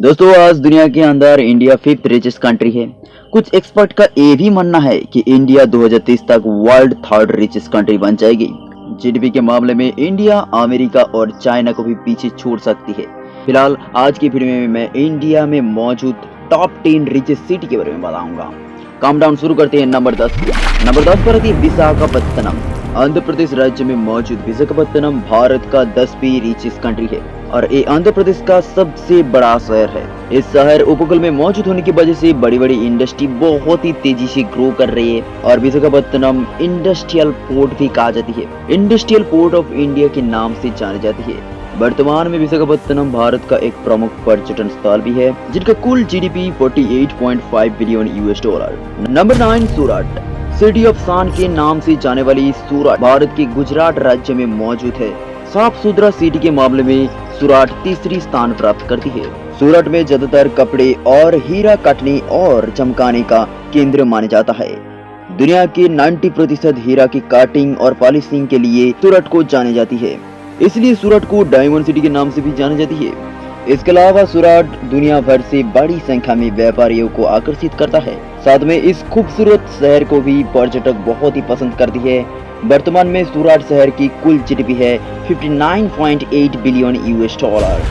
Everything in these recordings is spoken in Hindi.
दोस्तों आज दुनिया के अंदर इंडिया फिफ्थ रिचेस्ट कंट्री है। कुछ एक्सपर्ट का ये भी मानना है कि इंडिया 2030 तक वर्ल्ड थर्ड रिचेस्ट कंट्री बन जाएगी। जीडीपी के मामले में इंडिया अमेरिका और चाइना को भी पीछे छोड़ सकती है। फिलहाल आज की वीडियो में मैं इंडिया में मौजूद टॉप 10 रिचेस्ट सिटी के बारे में बताऊंगा। काउंटडाउन शुरू करते हैं। नंबर 10 पर है विशाखापत्तनम। आंध्र प्रदेश राज्य में मौजूद विशाखापत्तनम भारत का 10वीं रिचेस्ट कंट्री है और ये आंध्र प्रदेश का सबसे बड़ा शहर है। इस शहर उपकूल में मौजूद होने की वजह से बड़ी बड़ी इंडस्ट्री बहुत ही तेजी से ग्रो कर रही है और विशाखापत्तनम इंडस्ट्रियल पोर्ट भी कहा जाती है। इंडस्ट्रियल पोर्ट ऑफ इंडिया के नाम से जानी जाती है। वर्तमान में विशाखापत्तनम भारत का एक प्रमुख पर्यटन स्थल भी है जिनका कुल GDP 48.5 billion US dollar. Number 9 Surat. City of sun के नाम से जाने वाली सूरत भारत के गुजरात राज्य में मौजूद है। साफ सुथरा सिटी के मामले में सूरत तीसरी स्थान प्राप्त करती है। सूरत में ज्यादातर कपड़े और हीरा काटने और चमकाने का केंद्र माना जाता है। दुनिया के 90% हीरा की काटिंग और पॉलिशिंग के लिए सूरत को जानी जाती है, इसलिए सूरत को डायमंड सिटी के नाम से भी जानी जाती है। इसके अलावा सूरत दुनिया भर से बड़ी संख्या में व्यापारियों को आकर्षित करता है। साथ में इस खूबसूरत शहर को भी पर्यटक बहुत ही पसंद करती है। वर्तमान में सूरत शहर की कुल जीडीपी है 59.8 billion US dollar.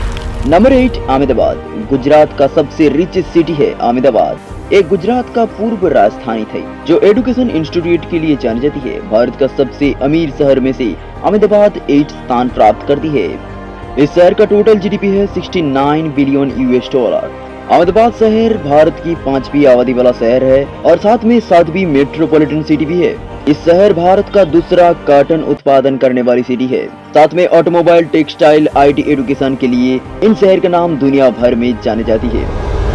Number 8 Ahmedabad. Gujarat का सबसे रिचेस्ट सिटी है अहमदाबाद। एक गुजरात का पूर्व राजधानी थी जो एजुकेशन इंस्टीट्यूट के लिए जानी जाती है। भारत का सबसे अमीर शहर में से अहमदाबाद 8 स्थान प्राप्त करती है। इस शहर का टोटल जीडीपी है 69 बिलियन यूएस डॉलर। अहमदाबाद शहर भारत की 5वीं आबादी वाला शहर है और साथ में 7वीं मेट्रोपॉलिटन सिटी भी है। इस शहर भारत का दूसरा कॉटन उत्पादन करने वाली सिटी है। साथ में ऑटोमोबाइल, टेक्सटाइल, आईटी, एजुकेशन के लिए इन शहर का नाम दुनिया भर में जानी जाती है।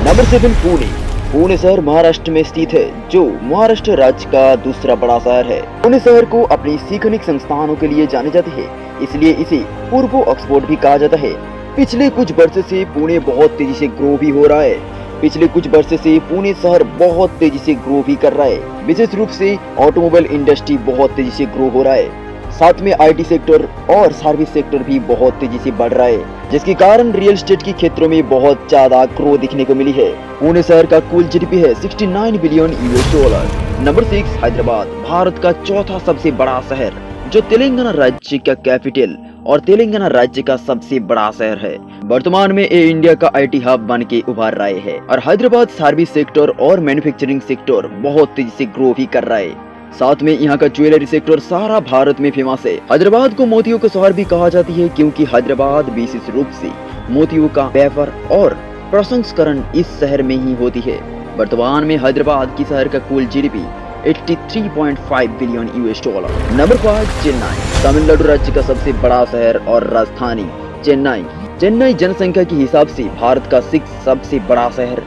नंबर 7 पुणे। पुणे शहर महाराष्ट्र में स्थित है जो महाराष्ट्र राज्य का दूसरा बड़ा शहर है। पुणे शहर को अपनी शैक्षणिक संस्थानों के लिए जाने जाती है, इसलिए इसे पूर्व ऑक्सफोर्ड भी कहा जाता है। पिछले कुछ वर्ष से पुणे बहुत तेजी से ग्रो भी हो रहा है। पिछले कुछ वर्ष से पुणे शहर बहुत तेजी से ग्रो भी कर रहा है। विशेष रूप से ऑटोमोबाइल इंडस्ट्री बहुत तेजी से ग्रो हो रहा है। साथ में आईटी सेक्टर और सर्विस सेक्टर भी बहुत तेजी से बढ़ रहा है, जिसके कारण रियल एस्टेट के क्षेत्रों में बहुत ज्यादा ग्रो दिखने को मिली है। पुणे शहर का कुल जीडीपी है 69 billion US dollar. Number 6 Hyderabad. Bharat का चौथा सबसे बड़ा शहर जो तेलंगाना राज्य का कैपिटल और तेलंगाना राज्य का सबसे बड़ा शहर है। वर्तमान में ये इंडिया का आईटी हब बन के उभर रहे हैं और हैदराबाद सर्विस सेक्टर और मैन्युफैक्चरिंग सेक्टर बहुत तेजी से ग्रो भी कर रहा है। साथ में यहाँ का ज्वेलरी सेक्टर सारा भारत में फेमस है। हैदराबाद को मोतियों का शहर भी कहा जाती है क्योंकि हैदराबाद विशेष रूप से मोतियों का व्यापार और प्रसंस्करण इस शहर में ही होती है। वर्तमान में हैदराबाद की शहर का कुल GDP 83.5 billion US dollar. Number 5 Chennai. Tamil Nadu राज्य का सबसे बड़ा शहर और राजधानी चेन्नई जनसंख्या के हिसाब से भारत का 6 सबसे बड़ा शहर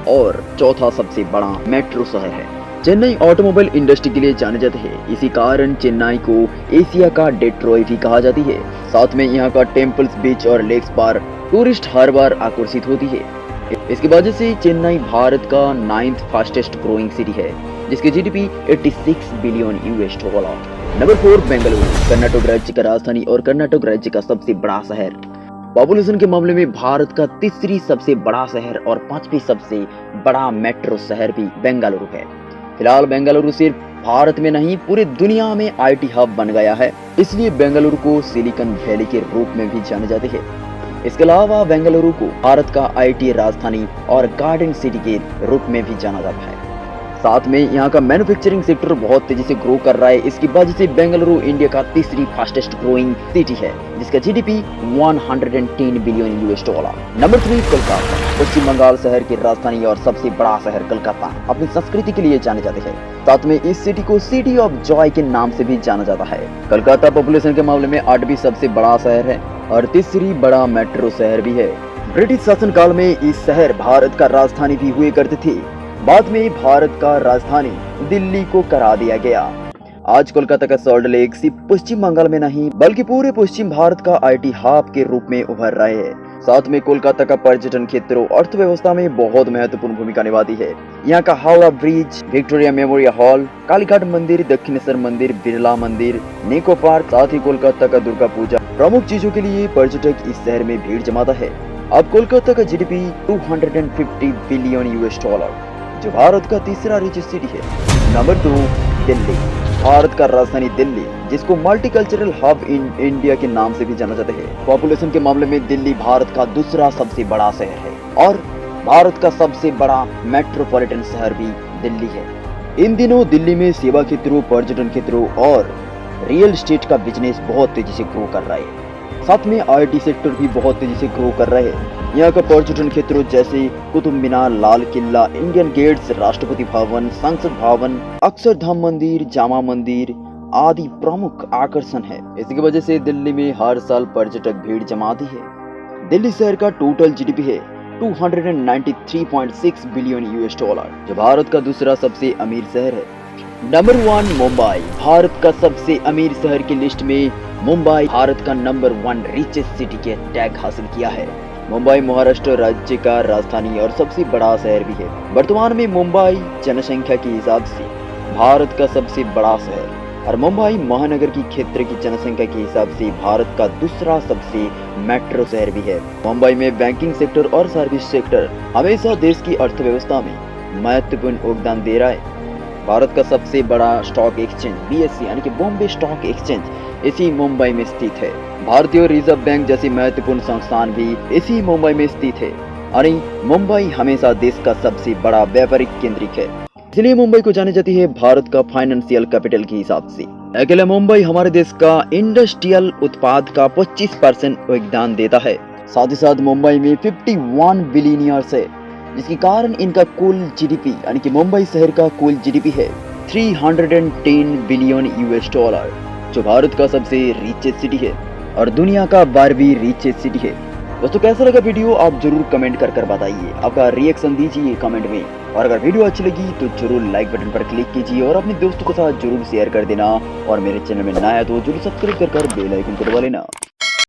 और चौथा सबसे बड़ा मेट्रो शहर है। चेन्नई ऑटोमोबाइल इंडस्ट्री के लिए जाने जाते हैं, इसी कारण चेन्नई को एशिया का डेट्रॉयट भी कहा जाती है। साथ में यहाँ का टेम्पल्स, बीच और लेक्स पर टूरिस्ट हर बार आकर्षित होती है। इसकी वजह से चेन्नई भारत का 9th फास्टेस्ट ग्रोइंग सिटी है जिसकी GDP 86 billion US dollar. Number 4 Bengaluru. Karnataka राज्य का राजधानी और कर्नाटक राज्य का सबसे बड़ा शहर। पॉपुलेशन के मामले में भारत का तीसरी सबसे बड़ा शहर और 5वीं सबसे बड़ा मेट्रो शहर भी बेंगलुरु है। फिलहाल बेंगलुरु सिर्फ भारत में नहीं पूरी दुनिया में आईटी हब बन गया है, इसलिए बेंगलुरु को सिलिकॉन वैली के रूप में भी जाने जाते हैं। इसके अलावा बेंगलुरु को भारत का आईटी राजधानी और गार्डन सिटी के रूप में भी जाना जाता है। साथ में यहाँ का मैन्युफैक्चरिंग सेक्टर बहुत तेजी से ग्रो कर रहा है। इसकी वजह से बेंगलुरु इंडिया का तीसरी फास्टेस्ट ग्रोइंग सिटी है जिसका GDP 110 billion US dollar. Number 3 Kolkata. Paschim Bangal शहर की राजधानी और सबसे बड़ा शहर कोलकाता अपनी संस्कृति के लिए जाने जाते हैं। साथ में इस सिटी को सिटी ऑफ जॉय के नाम से भी जाना जाता है। कोलकाता पॉपुलेशन के मामले में 8वीं सबसे बड़ा शहर है और तीसरी बड़ा मेट्रो शहर भी है। ब्रिटिश शासनकाल में इस शहर भारत का राजधानी भी हुए करते थे। बाद में भारत का राजधानी दिल्ली को करा दिया गया। आज कोलकाता का सॉल्ट लेक सिर्फ पश्चिम बंगाल में नहीं बल्कि पूरे पश्चिम भारत का आईटी हब के रूप में उभर रहे हैं। साथ में कोलकाता का पर्यटन क्षेत्र अर्थव्यवस्था में बहुत महत्वपूर्ण भूमिका निभाती है। यहाँ का Howrah bridge, Victoria memorial hall, Kalighat मंदिर, दक्षिणेश्वर मंदिर, बिरला मंदिर, निको पार्क, साथ ही कोलकाता का दुर्गा पूजा प्रमुख चीजों के लिए पर्यटक इस शहर में भीड़ जमाता है। अब कोलकाता का जीडीपी 250 बिलियन यूएस डॉलर, जो भारत का तीसरा रिचेस्ट सिटी है। नंबर 2, दिल्ली। भारत का राजधानी दिल्ली, जिसको मल्टीकल्चरल हब इन इंडिया के नाम से भी जाना जाता है। पॉपुलेशन के मामले में दिल्ली भारत का दूसरा सबसे बड़ा शहर है और भारत का सबसे बड़ा मेट्रोपॉलिटन शहर भी दिल्ली है। इन दिनों दिल्ली में सेवा क्षेत्रों, पर्यटन क्षेत्रों और रियल एस्टेट का बिजनेस बहुत तेजी से ग्रो कर रहा है। साथ में आईटी सेक्टर भी बहुत तेजी से ग्रो कर रहे हैं। यहाँ का पर्यटन क्षेत्रों जैसे कुतुब मीनार, लाल किला, इंडियन गेट्स, राष्ट्रपति भवन, संसद भवन, अक्षरधाम मंदिर, जामा मंदिर आदि प्रमुख आकर्षण है। इसकी वजह से दिल्ली में हर साल पर्यटक भीड़ जमाती है। दिल्ली शहर का टोटल जीडीपी है 293.6 बिलियन यूएस डॉलर, जो भारत का दूसरा सबसे अमीर शहर है। नंबर 1, मुंबई। भारत का सबसे अमीर शहर की लिस्ट में मुंबई भारत का नंबर 1 रिचेस्ट सिटी के टैग हासिल किया है। मुंबई महाराष्ट्र राज्य का राजधानी और सबसे बड़ा शहर भी है। वर्तमान में मुंबई जनसंख्या के हिसाब से भारत का सबसे बड़ा शहर और मुंबई महानगर की क्षेत्र की जनसंख्या के हिसाब से भारत का दूसरा सबसे मेट्रो शहर भी है। मुंबई में बैंकिंग सेक्टर और सर्विस सेक्टर हमेशा देश की अर्थव्यवस्था में महत्वपूर्ण योगदान दे रहा है। भारत का सबसे बड़ा स्टॉक एक्सचेंज बीएसई यानी कि बॉम्बे स्टॉक एक्सचेंज इसी मुंबई में स्थित है। भारतीय रिजर्व बैंक जैसी महत्वपूर्ण संस्थान भी इसी मुंबई में स्थित है। और मुंबई हमेशा देश का सबसे बड़ा व्यापारिक केंद्रिक है, इसलिए मुंबई को जानी जाती है भारत का फाइनेंशियल कैपिटल के हिसाब से। अकेले मुंबई हमारे देश का इंडस्ट्रियल उत्पाद का 25% योगदान देता है। साथ ही साथ मुंबई में 51 बिलियनियर्स है, जिसके कारण इनका कुल जीडीपी यानी कि मुंबई शहर का कुल जीडीपी है 310 बिलियन यूएस डॉलर, जो भारत का सबसे रिचेस्ट सिटी है और दुनिया का 12वीं रिचेस्ट सिटी है। दोस्तों कैसा लगा वीडियो आप जरूर कमेंट कर बताइए, आपका रिएक्शन दीजिए कमेंट में। और अगर वीडियो अच्छी लगी तो जरूर लाइक बटन पर क्लिक कीजिए और अपने दोस्तों के साथ जरूर शेयर कर देना। और मेरे चैनल में नया है तो जरूर सब्सक्राइब कर बेल आइकन को दबा लेना।